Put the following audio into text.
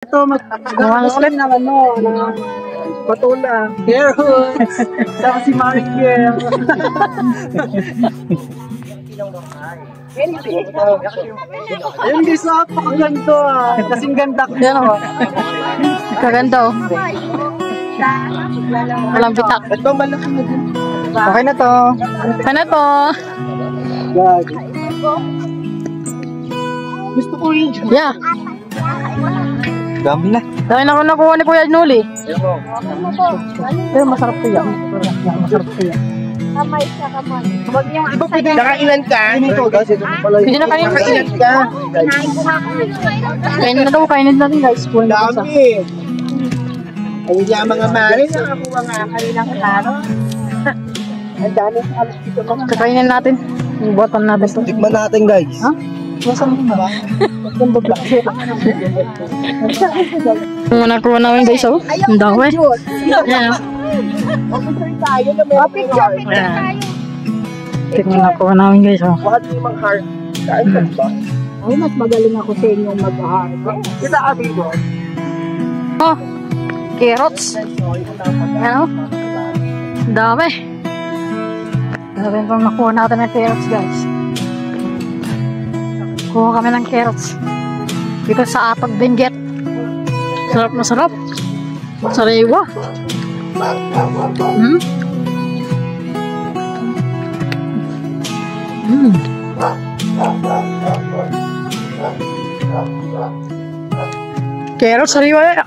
Ito, mag-ulit ng ano, ng patula. Carrot. Saka si Mariel. Ayun guys, napakaganda ah. Kasing ganda ko. Yan o. Kaganda o. Walang bitak. Ito, malaki na din. Okay na to. Okay na to. God. Gusto ko yun. Yeah. Dami na. Dahil na ako nakuha ni Kuya Nuli. Pero masarap to yan. Masarap to yan. Kamay sa kamay. Nakailan ka? Hindi na kainin. Nakailan ka? Kainin na daw. Kainin na rin guys. Kuha na sa. Dami. Ayun yung mga mali. Nakakuha nga kanilang klaro. Ang dami sa alas dito mga. Kakainin natin. Yung bottom natin to. Tikman natin guys. Ha? Wasan mo ba? Ganda ba? Kung nakuha namin guys oh. Ang dami. Yan oh. Picture tayo. Tingnan nakuha namin guys oh. Bakit yung mga heart? Kain ka ba? Ay, mas magaling ako sa inyong mag-ahar. Kita kami mo. Oh. Carrots. Yan oh. Ang dami. Dami pang nakuha natin ng carrots guys. Kuha kami ng carrots. Dito sa Atag Benguet. Sarap na sarap. Sariwa. Carrots sariwa.